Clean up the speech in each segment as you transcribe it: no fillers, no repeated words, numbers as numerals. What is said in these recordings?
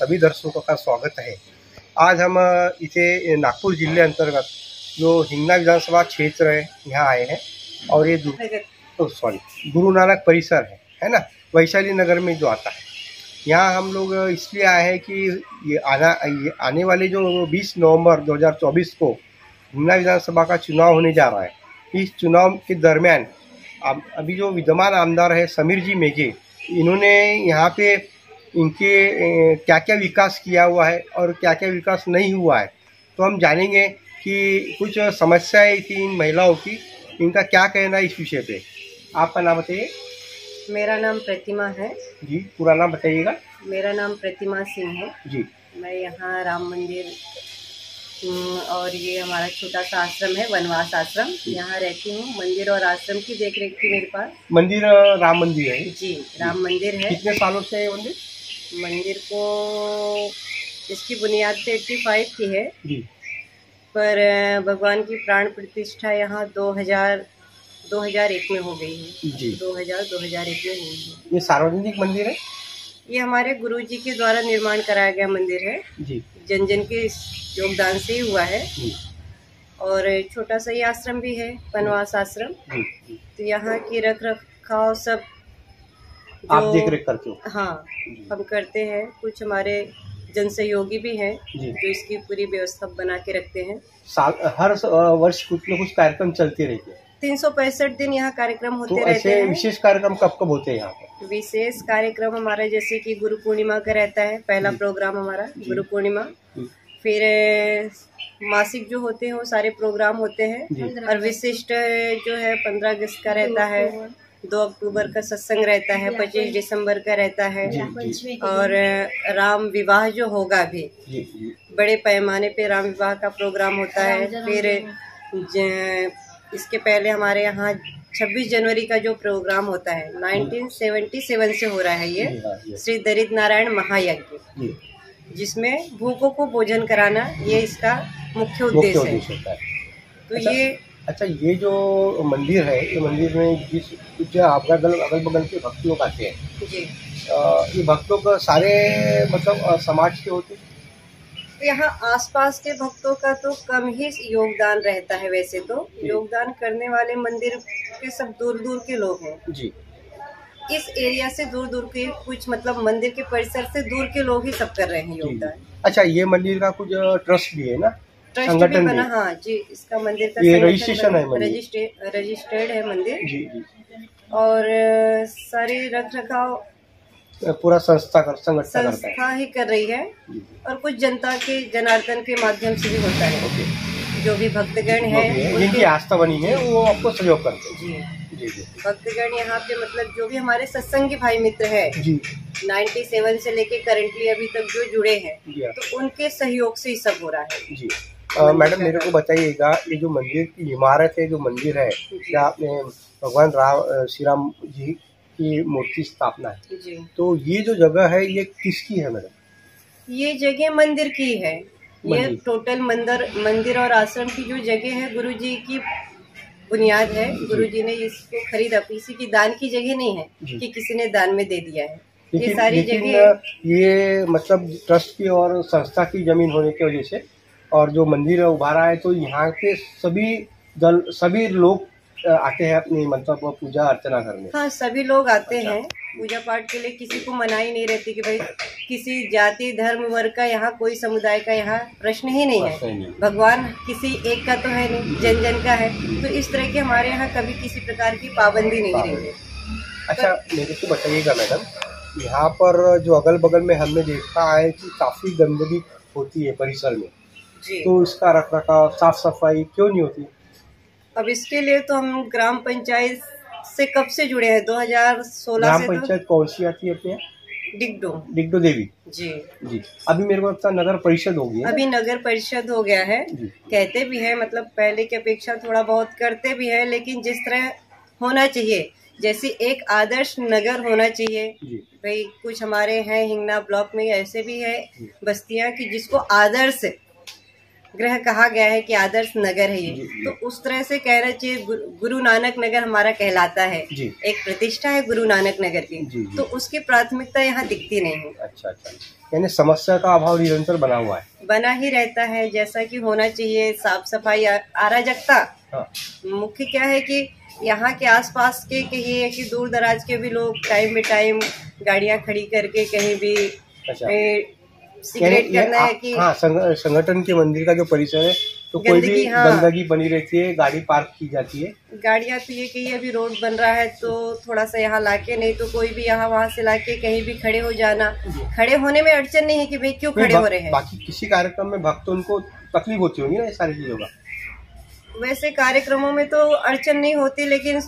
सभी दर्शकों का स्वागत है। आज हम इसे नागपुर जिले अंतर्गत जो हिंगना विधानसभा क्षेत्र है यहाँ आए हैं और ये गुरु नानक परिसर है ना, वैशाली नगर में जो आता है। यहाँ हम लोग इसलिए आए हैं कि ये आने वाले जो 20 नवंबर 2024 को हिंगना विधानसभा का चुनाव होने जा रहा है। इस चुनाव के दरमियान अभी जो विद्यमान आमदार है समीर जी मेघे, इन्होंने यहाँ पे इनके क्या क्या विकास किया हुआ है और क्या क्या विकास नहीं हुआ है, तो हम जानेंगे कि कुछ समस्याएं थी इन महिलाओं की, इनका क्या कहना है इस विषय पे। आपका नाम बताइए। मेरा नाम प्रतिमा है जी। पूरा नाम बताइएगा। मेरा नाम प्रतिमा सिंह है जी। मैं यहाँ राम मंदिर और ये हमारा छोटा सा आश्रम है, वनवास आश्रम, यहाँ रहती हूँ। मंदिर और आश्रम की देखरेख की मेरे पास। मंदिर राम मंदिर है जी, राम मंदिर है। कितने सालों से है मंदिर? मंदिर को इसकी बुनियाद तो 85 की है जी। पर भगवान की प्राण प्रतिष्ठा यहाँ 2001 में हो गई है जी। 2001 में हुई है। ये सार्वजनिक मंदिर है? ये हमारे गुरुजी के द्वारा निर्माण कराया गया मंदिर है जी। जन जन के योगदान से ही हुआ है जी। और छोटा सा ही आश्रम भी है, वनवास आश्रम। जी। तो यहाँ की रख रखाव सब आप देख रेख करते हो? हाँ, हम करते हैं। कुछ हमारे जन सहयोगी भी हैं जो इसकी पूरी व्यवस्था बना के रखते हैं। हर वर्ष कुछ न कुछ कार्यक्रम चलते रहते हैं। 365 दिन यहाँ कार्यक्रम होते तो रहते हैं। विशेष कार्यक्रम कब कब होते हैं यहाँ पे? विशेष कार्यक्रम हमारा जैसे कि गुरु पूर्णिमा का रहता है, पहला प्रोग्राम हमारा गुरु पूर्णिमा। फिर मासिक जो होते हैं वो सारे प्रोग्राम होते हैं और विशिष्ट जो है 15 अगस्त का रहता है, 2 अक्टूबर का सत्संग रहता है, 25 दिसंबर का रहता है और राम विवाह जो होगा भी बड़े पैमाने पे राम विवाह का प्रोग्राम होता है। फिर इसके पहले हमारे यहाँ 26 जनवरी का जो प्रोग्राम होता है 1977 से हो रहा है ये श्री दरिद्र नारायण महायज्ञ, जिसमें भूखों को भोजन कराना ये इसका मुख्य उद्देश्य है। तो ये अच्छा, ये जो मंदिर है, ये मंदिर में जिस अगल बगल के भक्त लोग आते हैं जी, ये भक्त लोग सारे मतलब समाज के होते हैं? यहाँ आसपास के भक्तों का तो कम ही योगदान रहता है। वैसे तो योगदान करने वाले मंदिर के सब दूर दूर के लोग हैं जी। इस एरिया से दूर दूर के, कुछ मतलब मंदिर के परिसर से दूर के लोग ही सब कर रहे हैं योगदान। अच्छा, ये मंदिर का कुछ ट्रस्ट भी है ना? ट्रस्ट भी बना। हाँ जी, इसका मंदिर का रजिस्ट्रेशन है, रजिस्टर्ड है मंदिर जी। और सारी रख रखाव पूरा संस्था ही कर रही है और कुछ जनता के जनार्दन के माध्यम से भी होता है। जो भी भक्तगण है उनकी आस्था बनी है वो आपको सहयोग करते हैं। जी। भक्तगण यहाँ पे मतलब जो भी हमारे सत्संगी भाई मित्र है जी, 97 से लेके करंटली अभी तक जो जुड़े हैं, तो उनके सहयोग से ही सब हो रहा है जी। मैडम, मेरे को बताइएगा, ये जो मंदिर की इमारत है, जो मंदिर है, क्या आपने भगवान श्री राम जी की मूर्ति स्थापना है जी, तो ये जो जगह है ये किसकी है मैडम? ये जगह मंदिर की है। ये टोटल मंदिर और आश्रम की जो जगह है गुरुजी की बुनियाद है। गुरुजी ने इसको खरीदा, इसी की दान की जगह नहीं है कि किसी ने दान में दे दिया है। ये सारी जगह ये मतलब ट्रस्ट की और संस्था की जमीन होने की वजह से, और जो मंदिर उभारा है तो यहाँ के सभी लोग आते हैं अपनी मतलब पूजा अर्चना करने। हाँ, सभी लोग आते हैं पूजा पाठ के लिए। किसी को मनाही नहीं रहती कि भाई किसी जाति धर्म वर्ग का यहाँ कोई समुदाय का यहाँ प्रश्न ही नहीं है। भगवान किसी एक का तो है नहीं, जन जन का है। तो इस तरह के हमारे यहाँ कभी किसी प्रकार की पाबंदी नहीं रही है। अच्छा, मेरे को बताइएगा मैडम, यहाँ पर जो अगल बगल में हमने देखा है कि काफी गंदगी होती है परिसर में जी, तो इसका रख रखाव साफ सफाई क्यों नहीं होती? अब इसके लिए तो हम ग्राम पंचायत से कब से जुड़े हैं, 2016 ग्राम से। पंचायत कौन सी आती है अपने? डिगडो देवी जी। अभी मेरे को लगता है नगर परिषद हो गई है। अभी नगर परिषद हो गया है। कहते भी है मतलब पहले की अपेक्षा थोड़ा बहुत करते भी है, लेकिन जिस तरह होना चाहिए, जैसे एक आदर्श नगर होना चाहिए भाई। कुछ हमारे हैं हिंगना ब्लॉक में ऐसे भी है बस्तियां कि जिसको आदर्श ग्रह कहा गया है कि आदर्श नगर है ये, जी। तो उस तरह से कहना चाहिए। गुरु नानक नगर हमारा कहलाता है, जी। एक प्रतिष्ठा है गुरु नानक नगर की। जी। तो उसकी प्राथमिकता यहाँ दिखती नहीं है। अच्छा, यानी समस्या का अभाव निरंतर बना हुआ है, बना ही रहता है, जैसा कि होना चाहिए। साफ सफाई, अराजकता। हाँ। मुख्य क्या है कि यहाँ के आसपास के कहीं है कि दूर दराज के भी लोग टाइम बे टाइम गाड़ियाँ खड़ी करके कहीं भी अच्छा। सिगरेट करना है कि हाँ, संगठन के मंदिर का जो परिसर है तो कोई भी गंदगी बनी रहती है, गाड़ी पार्क की जाती है। गाड़ियाँ तो ये कि अभी रोड बन रहा है तो थोड़ा सा यहाँ लाके, नहीं तो कोई भी यहाँ वहाँ से लाके कहीं भी खड़े हो जाना। खड़े होने में अड़चन नहीं है कि भाई क्यों खड़े हो रहे हैं। बाकी किसी कार्यक्रम में भक्तों उनको तकलीफ होती होगी ना ये सारी चीजों का। वैसे कार्यक्रमों में तो अड़चन नहीं होती, लेकिन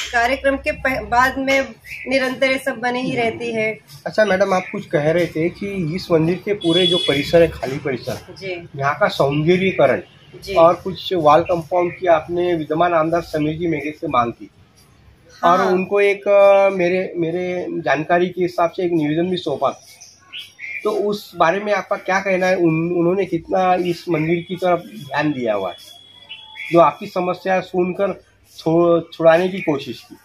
कार्यक्रम के बाद में निरंतर ये सब बने ही रहती है। अच्छा मैडम, आप कुछ कह रहे थे कि इस मंदिर के पूरे जो परिसर है, खाली परिसर जी, यहाँ का सौंदर्यीकरण और कुछ वॉल कंपाउंड की आपने विद्यमान आमदार समीर जी मेघे से मांग की। हाँ। और उनको एक मेरे जानकारी के हिसाब से एक निवेदन भी सौंपा। तो उस बारे में आपका क्या कहना है? उन्होंने कितना इस मंदिर की तरफ ध्यान दिया हुआ है, जो आपकी समस्या सुनकर छुड़ाने की कोशिश की?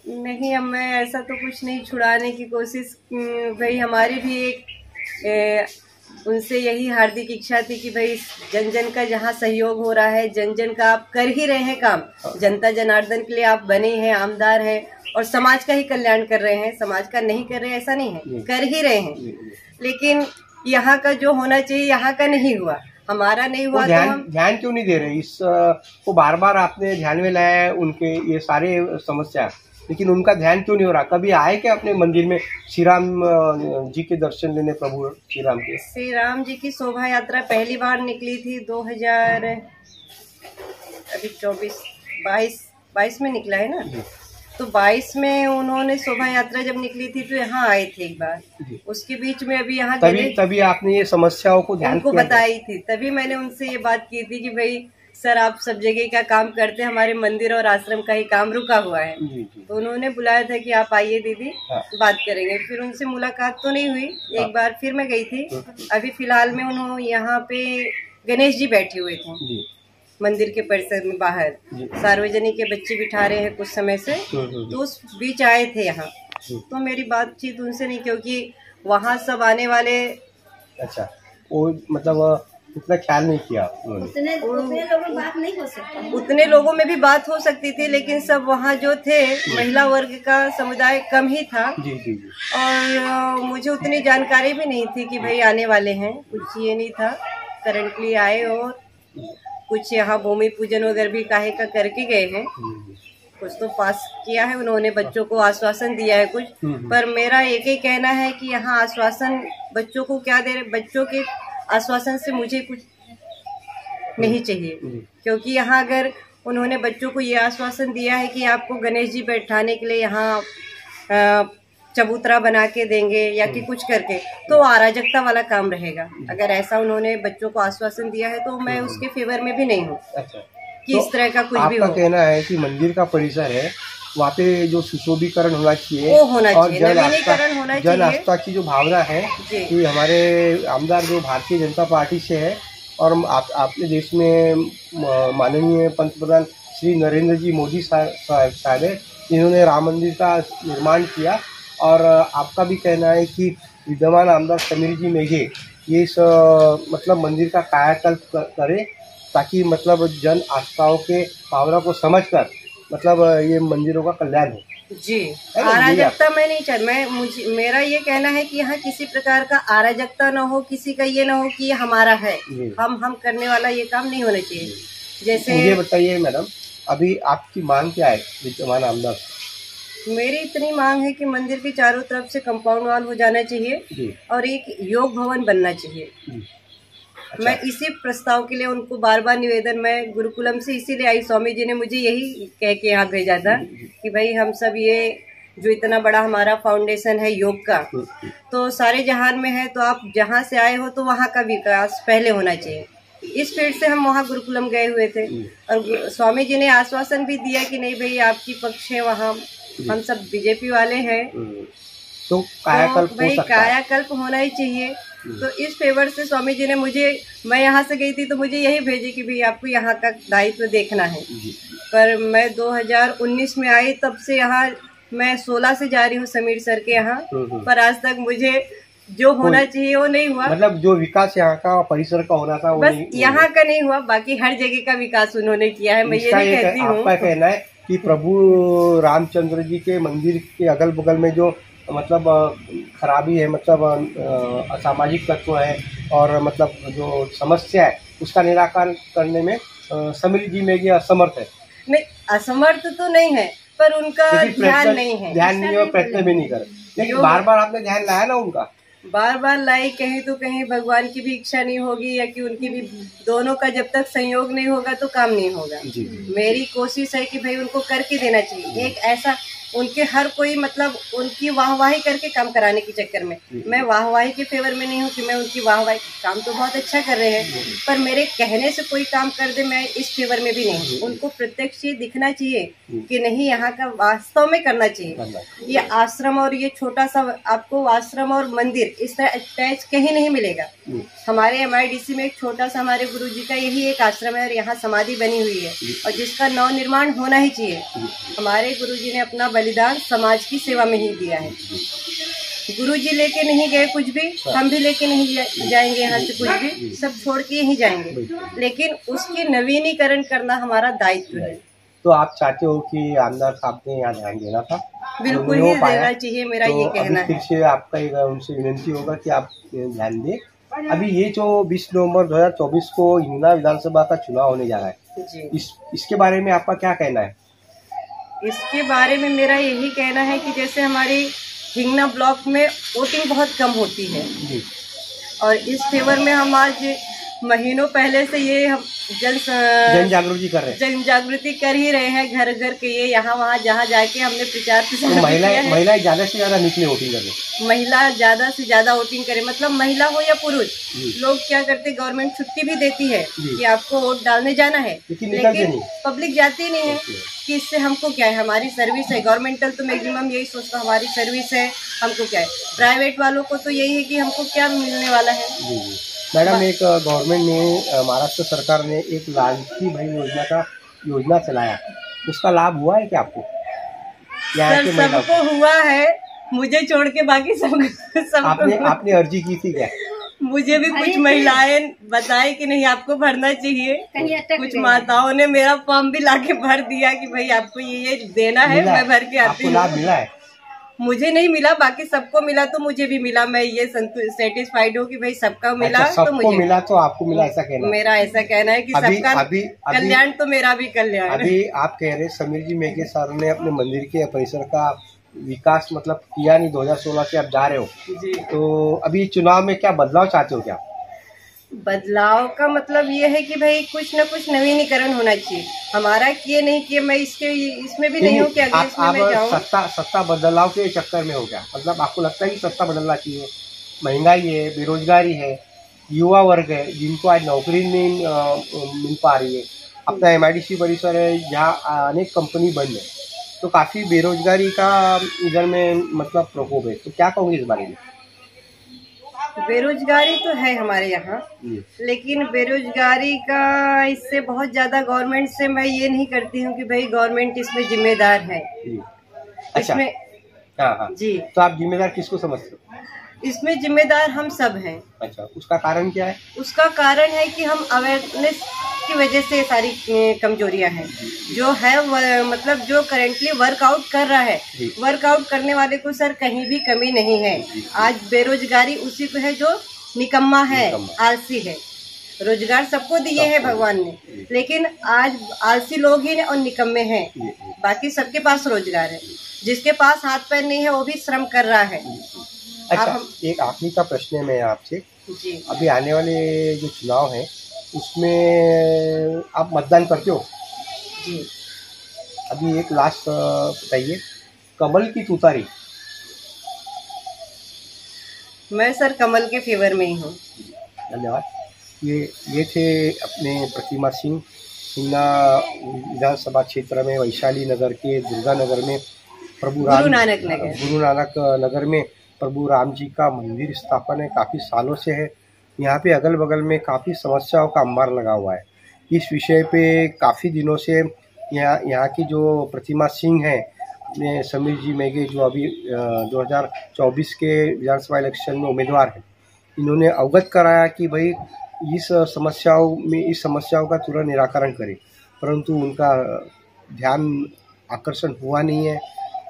नहीं, अब मैं ऐसा तो कुछ नहीं छुड़ाने की कोशिश। भाई हमारी भी एक उनसे यही हार्दिक इच्छा थी कि भाई जन जन का जहाँ सहयोग हो रहा है, जन जन का आप कर ही रहे हैं काम, जनता जनार्दन के लिए आप बने हैं, आमदार हैं और समाज का ही कल्याण कर रहे हैं। समाज का नहीं कर रहे हैं ऐसा नहीं है, कर ही रहे हैं। लेकिन यहाँ का जो होना चाहिए यहाँ का नहीं हुआ, हमारा नहीं हुआ। तो हम ध्यान क्यों नहीं दे रहे इस को? बार बार आपने ध्यान में लाया है उनके ये सारे समस्या, लेकिन उनका ध्यान क्यों नहीं हो रहा? कभी आए क्या अपने मंदिर में श्री राम जी के दर्शन लेने? प्रभु श्री राम के, श्री राम जी की शोभा यात्रा पहली बार निकली थी 2022 में निकला है ना, तो 22 में उन्होंने शोभा यात्रा जब निकली थी तो यहाँ आए थे एक बार। उसके बीच में अभी यहाँ तभी आपने ये समस्याओं को ध्यान को बताई थी, तभी मैंने उनसे ये बात की थी कि भाई सर आप सब जगह का काम करते हैं, हमारे मंदिर और आश्रम का ही काम रुका हुआ है। तो उन्होंने बुलाया था कि आप आइए दीदी, बात करेंगे। फिर उनसे मुलाकात तो नहीं हुई। एक बार फिर मैं गई थी। अभी फिलहाल में उन्होंने यहाँ पे गणेश जी बैठे हुए थे मंदिर के परिसर में बाहर, सार्वजनिक के बच्चे बिठा रहे हैं कुछ समय से, तो उस बीच आए थे यहाँ। तो मेरी बातचीत उनसे नहीं, क्योंकि वहाँ सब आने वाले। अच्छा, वो मतलब उतना ख्याल नहीं किया उतने लोगों में बात नहीं हो सकती। उतने लोगों में भी बात हो सकती थी, लेकिन सब वहाँ जो थे महिला वर्ग का समुदाय कम ही था। जी। और मुझे उतनी जानकारी भी नहीं थी कि भाई आने वाले हैं, कुछ ये नहीं था। करंटली आए और कुछ यहाँ भूमि पूजन वगैरह भी काहे का करके गए हैं। कुछ तो पास किया है उन्होंने, बच्चों को आश्वासन दिया है कुछ। पर मेरा एक ही कहना है कि यहाँ आश्वासन बच्चों को क्या दे रहे, बच्चों के आश्वासन से मुझे कुछ नहीं चाहिए। क्योंकि यहाँ अगर उन्होंने बच्चों को ये आश्वासन दिया है कि आपको गणेश जी बैठाने के लिए यहाँ चबूतरा बना के देंगे या कि कुछ करके, तो अराजकता वाला काम रहेगा। अगर ऐसा उन्होंने बच्चों को आश्वासन दिया है तो मैं उसके फेवर में भी नहीं हूँ। अच्छा, कि इस तरह का कुछ भी हो। आपका कहना है कि मंदिर का परिसर है, वहाँ पे जो सुशोभीकरण होना चाहिए, वो होना और चाहिए, नवीनीकरण होना चाहिए। जन आस्था की जो भावना है कि हमारे आमदार जो भारतीय जनता पार्टी से है और आपने देश में माननीय पंतप्रधान श्री नरेंद्र जी मोदी साहब है, इन्होंने राम मंदिर का निर्माण किया। और आपका भी कहना है कि विद्यमान आमदार समीर जी मेघे ये इस मतलब मंदिर का कायाकल्प करे, ताकि मतलब जन आस्थाओं के भावना को समझकर मतलब ये मंदिरों का कल्याण हो। जी, अराजकता मैं नहीं चाहती। मेरा ये कहना है कि यहाँ किसी प्रकार का अराजकता न हो, किसी का ये न हो कि ये हमारा है, हम करने वाला ये काम नहीं होना चाहिए। जैसे मुझे बताइए मैडम, अभी आपकी मांग क्या है विद्यमान आमदार? मेरी इतनी मांग है कि मंदिर के चारों तरफ से कंपाउंड वॉल हो जाना चाहिए और एक योग भवन बनना चाहिए। अच्छा। मैं इसी प्रस्ताव के लिए उनको बार बार निवेदन, मैं गुरुकुलम से इसीलिए आई, स्वामी जी ने मुझे यही कह के यहाँ भेजा था कि भाई हम सब ये जो इतना बड़ा हमारा फाउंडेशन है योग का, तो सारे जहान में है, तो आप जहाँ से आए हो तो वहाँ का विकास पहले होना चाहिए। इस फील्ड से हम वहाँ गुरुकुलम गए हुए थे और स्वामी जी ने आश्वासन भी दिया कि नहीं भाई आपकी पक्ष है वहाँ, हम सब बीजेपी वाले हैं, तो कायाकल्प कायाकल्प होना ही चाहिए। तो इस फेवर से स्वामी जी ने मैं यहाँ से गई थी तो मुझे यही भेजी कि भाई आपको यहाँ का दायित्व देखना है। पर मैं 2019 में आई, तब से यहाँ मैं 16 से जा रही हूँ समीर सर के यहाँ, पर आज तक मुझे जो होना चाहिए वो नहीं हुआ। मतलब जो विकास यहाँ का परिसर का होना था वो बस यहाँ का नहीं हुआ, बाकी हर जगह का विकास उन्होंने किया है। मैं ये नहीं कहती हूँ। आपका कहना है कि प्रभु रामचंद्र जी के मंदिर के अगल बगल में जो मतलब खराबी है, मतलब असामाजिक तत्व है और मतलब जो समस्या है उसका निराकरण करने में समीर जी में ये असमर्थ है। नहीं, असमर्थ तो नहीं है, पर उनका ध्यान नहीं है और प्रयत्न भी नहीं करे। लेकिन बार बार आपने ध्यान लाया ना उनका, बार बार लाई, कहीं तो कहीं भगवान की भी इच्छा नहीं होगी या कि उनकी भी, दोनों का जब तक संयोग नहीं होगा तो काम नहीं होगा। मेरी कोशिश है कि भाई उनको करके देना चाहिए। एक ऐसा उनके हर कोई मतलब उनकी वाहवाही करके काम कराने के चक्कर में, मैं वाहवाही के फेवर में नहीं हूँ कि मैं उनकी वाहवाही, काम तो बहुत अच्छा कर रहे हैं, पर मेरे कहने से कोई काम कर दे मैं इस फेवर में भी नहीं हूँ। उनको प्रत्यक्ष ये दिखना चाहिए कि नहीं, यहाँ का वास्तव में करना चाहिए। ये आश्रम और ये छोटा सा, आपको आश्रम और मंदिर इस तरह अटैच कहीं नहीं मिलेगा। हमारे MIDC में एक छोटा सा हमारे गुरु जी का यही एक आश्रम है और यहाँ समाधि बनी हुई है और जिसका नव निर्माण होना ही चाहिए। हमारे गुरु जी ने अपना बलिदान समाज की सेवा में ही दिया है। गुरुजी लेके नहीं गए कुछ भी, हम भी लेके नहीं जाएंगे यहाँ से कुछ भी, सब छोड़ के ही जाएंगे, लेकिन उसकी नवीनीकरण करना हमारा दायित्व है। तो आप चाहते हो कि आमदार साहब ने यहाँ ध्यान देना था? बिल्कुल ही देना चाहिए, मेरा ये कहना है। फिर से आपका एक उनसे विनती होगा कि आप ध्यान दें। अभी ये जो 20 नवंबर 2024 को हिंगना विधानसभा का चुनाव होने जा रहा है जी, इसके बारे में आपका क्या कहना है? इसके बारे में मेरा यही कहना है कि जैसे हमारी हिंगना ब्लॉक में वोटिंग बहुत कम होती है और इस फेवर में हम आज महीनों पहले से ये हम जन जागृति कर ही रहे हैं, घर घर के ये यहाँ वहाँ जहाँ जाके हमने प्रचार प्रसार तो महिलाएं ज्यादा से ज्यादा निकले वोटिंग करने, महिला ज्यादा से ज्यादा वोटिंग करे, मतलब महिला हो या पुरुष, लोग क्या करते, गवर्नमेंट छुट्टी भी देती है कि आपको वोट डालने जाना है, लेकिन पब्लिक जाती नहीं है कि इससे हमको क्या है, हमारी सर्विस है। गवर्नमेंटल तो मैक्सिमम यही सोचता हमारी सर्विस है, हमको क्या है। प्राइवेट वालों को तो यही है कि हमको क्या मिलने वाला है। मैडम, एक गवर्नमेंट ने, महाराष्ट्र सरकार ने एक लाडली बहन योजना चलाया, उसका लाभ हुआ है क्या आपको? सर, सबको हुआ है, मुझे छोड़ के बाकी सब आपने अर्जी की थी क्या? मुझे भी कुछ महिलाएं बताए कि नहीं आपको भरना चाहिए, कुछ माताओं ने मेरा फॉर्म भी लाके भर दिया कि भाई आपको ये देना है, मैं भर के आती हूँ। लाभ मिला है? मुझे नहीं मिला, बाकी सबको मिला तो मुझे भी मिला। मैं ये सेटिस्फाइड हूँ कि भाई सबका मिला। अच्छा, तो मुझे मिला तो आपको मिला, ऐसा कहना? मेरा ऐसा कहना है कि सबका कल्याण तो मेरा भी कल्याण। अभी आप कह रहे समीर जी मेघे सर ने अपने मंदिर के परिसर का विकास मतलब किया नहीं, 2016 से आप जा रहे हो जी, तो अभी चुनाव में क्या बदलाव चाहते हो? क्या बदलाव का मतलब ये है कि भाई कुछ न कुछ नवीनीकरण होना चाहिए। हमारा ये नहीं कि मैं इसमें भी नहीं हूँ कि अगर इसमें मैं जाऊँ। सत्ता बदलाव के चक्कर में हो गया, मतलब आपको लगता है कि सत्ता बदलना चाहिए? महंगाई है, बेरोजगारी है, युवा वर्ग है जिनको आज नौकरी नहीं मिल पा रही है, अपना MIDC परिसर है जहाँ अनेक कंपनी बंद है, तो काफ़ी बेरोजगारी का इधर में मतलब प्रकोप है, तो क्या कहोगे इस बारे में? बेरोजगारी तो है हमारे यहाँ, लेकिन बेरोजगारी का इससे बहुत ज्यादा गवर्नमेंट से मैं ये नहीं करती हूँ कि भाई गवर्नमेंट इसमें जिम्मेदार है। अच्छा, इसमें हाँ जी, तो आप जिम्मेदार किसको समझते हो? इसमें जिम्मेदार हम सब हैं। अच्छा, उसका कारण क्या है? उसका कारण है कि हम अवेयरनेस की वजह से सारी कमजोरियां हैं जो है, मतलब जो करेंटली वर्कआउट कर रहा है, वर्कआउट करने वाले को सर कहीं भी कमी नहीं है। आज बेरोजगारी उसी को है जो निकम्मा है, आलसी है। रोजगार सबको दिए हैं भगवान ने, लेकिन आज आलसी लोग ही और निकम्मे हैं, बाकी सबके पास रोजगार है। जिसके पास हाथ पैर नहीं है वो भी श्रम कर रहा है। अच्छा, एक आखिरी का प्रश्न है मैं आपसे जी, अभी आने वाले जो चुनाव है उसमें आप मतदान करते हो जी? अभी एक लास्ट बताइए, कमल की तुतारी? मैं सर कमल के फेवर में ही हूँ। धन्यवाद। ये थे अपने प्रतिमा सिंह, हिंगना विधानसभा क्षेत्र में वैशाली नगर के दुर्गा नगर में गुरु नानक नगर में प्रभु राम जी का मंदिर स्थापन है, काफ़ी सालों से है। यहाँ पे अगल बगल में काफ़ी समस्याओं का अंबार लगा हुआ है। इस विषय पे काफ़ी दिनों से यहाँ की जो प्रतिमा सिंह है, अपने समीर जी मेघे, जो अभी 2024 के विधानसभा इलेक्शन में उम्मीदवार हैं, इन्होंने अवगत कराया कि भाई इस समस्याओं का तुरंत निराकरण करें, परंतु उनका ध्यान आकर्षण हुआ नहीं है।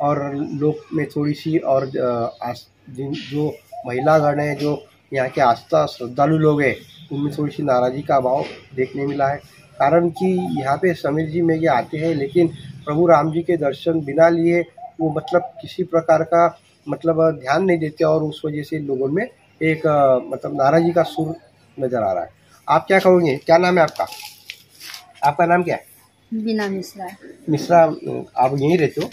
और लोग में थोड़ी सी और जो महिलागण है, जो यहाँ के आस्था श्रद्धालु लोग हैं, उनमें थोड़ी सी नाराज़गी का अभाव देखने मिला है। कारण कि यहाँ पे समीर जी मेघे आते हैं, लेकिन प्रभु राम जी के दर्शन बिना लिए वो मतलब किसी प्रकार का मतलब ध्यान नहीं देते, और उस वजह से लोगों में एक मतलब नाराज़गी का सुर नज़र आ रहा है। आप क्या कहोगे? क्या नाम है आपका? आपका नाम क्या है? बिना मिश्रा। मिश्रा, आप यहीं रहते हो?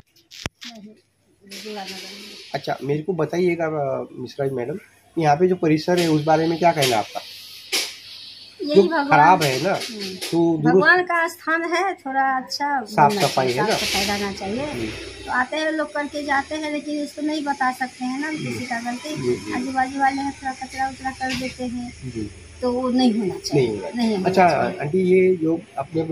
अच्छा, मेरे को बताइएगा मिश्रा जी मैडम, यहाँ पे जो परिसर है उस बारे में क्या कहना है आपका? जो खराब है ना, तो भगवान का स्थान है, थोड़ा अच्छा साफ सफाई है ना, साफ सफाई रहना चाहिए। तो आते हैं लोग करके जाते हैं, लेकिन इसको नहीं बता सकते हैं ना किसी का गलती। आजू बाजू वाले हैं थोड़ा कचरा उचरा कर देते हैं, तो वो नहीं होना चाहिए। नहीं होना अच्छा चाहिए। आंटी, ये जो अपने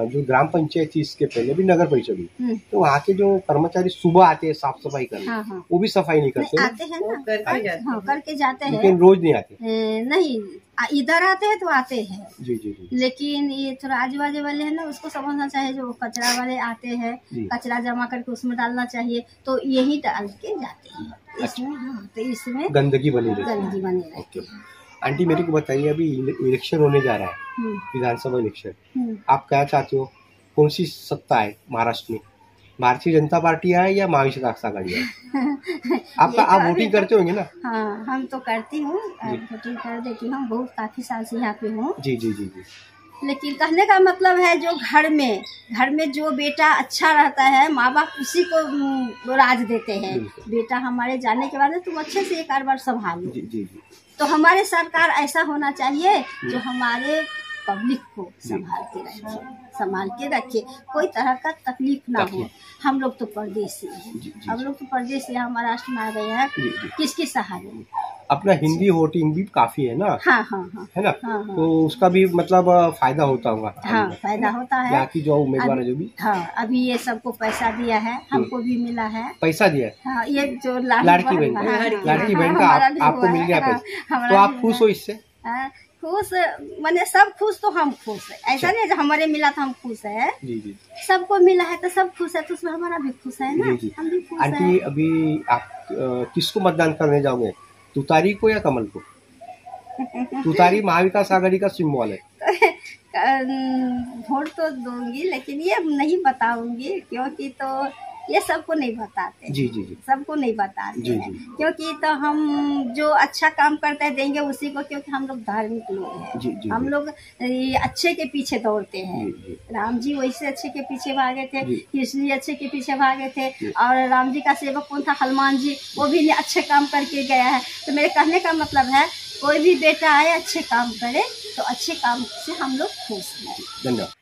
जो ग्राम पंचायत थी, इसके पहले भी नगर परिषद हुई, तो वहाँ के जो कर्मचारी सुबह आते हैं साफ सफाई करने, हाँ। वो भी सफाई नहीं करते? आते हैं ना, करके जाते हैं, लेकिन रोज नहीं आते। नहीं, इधर आते हैं तो आते हैं। जी जी जी। लेकिन ये थोड़ा आजू बाजू वाले हैं ना, उसको समझना चाहिए। जो कचरा वाले आते हैं, कचरा जमा करके उसमें डालना चाहिए, तो यही डाल के जाते हैं इसमें। हाँ, तो इसमें गंदगी बनी रहती है। आंटी, मेरे को बताइए, अभी इलेक्शन होने जा रहा है, विधानसभा इलेक्शन, आप क्या चाहते हो? कौन सी सत्ता है महाराष्ट्र में? भारतीय जनता पार्टी है या महाविकास आघाड़ी है? आप वोटिंग करते होंगे ना? हाँ, हम तो करती हूँ, वोटिंग कर देती हूँ। बहुत काफी साल से यहाँ पे हूँ। जी जी जी जी। लेकिन कहने का मतलब है, जो घर में जो बेटा अच्छा रहता है, माँ बाप उसी को राज देते हैं। बेटा हमारे जाने के बाद में तुम अच्छे से एक बार संभालो। जी जी जी। तो हमारे सरकार ऐसा होना चाहिए जो हमारे पब्लिक को संभाल के रखे, कोई तरह का तकलीफ ना हो। हम लोग तो परदेसी हैं, हम लोग तो परदेसी हैं, महाराष्ट्र में आ गए हैं, किसके सहारे? अपना हिंदी वोटिंग भी काफी है ना? हाँ, है ना? तो उसका भी मतलब फायदा होता होगा। हाँ, फायदा होता है। यहाँ की जो उम्मीदवार है, जो भी। हाँ, अभी ये सबको पैसा दिया है, हमको भी मिला है पैसा दिया है। हाँ, ये जो लाड़की बहन का आपको मिल गया पैसा, तो आप खुश हो इससे? खुश माने सब खुश, तो हम खुश है। ऐसा नहीं जो हमारे मिला तो हम खुश है। जी जी। सबको मिला है तो सब खुश है, तो उसमें हमारा भी खुश है ना। हम भी खुश है। आंटी, अभी आप किसको मतदान करने जाओगे? तुतारी को या कमल को? तुतारी महाविकास आघाड़ी का सिंबल है। वोट तो दूंगी, लेकिन ये नहीं बताऊंगी, क्योंकि तो ये सबको नहीं बताते। जी जी जी। सबको नहीं बताते हैं, क्योंकि तो हम जो अच्छा काम करते हैं देंगे उसी को, क्योंकि हम लोग धार्मिक लोग हैं। हम लोग अच्छे के पीछे दौड़ते हैं। राम जी वैसे अच्छे के पीछे भागे थे, कृष्ण जी अच्छे के पीछे भागे थे, और राम जी का सेवक कौन था? हनुमान जी, वो भी अच्छे काम करके गया है। तो मेरे कहने का मतलब है, कोई भी बेटा आए अच्छे काम करे, तो अच्छे काम से हम लोग खुश हैं। धन्यवाद।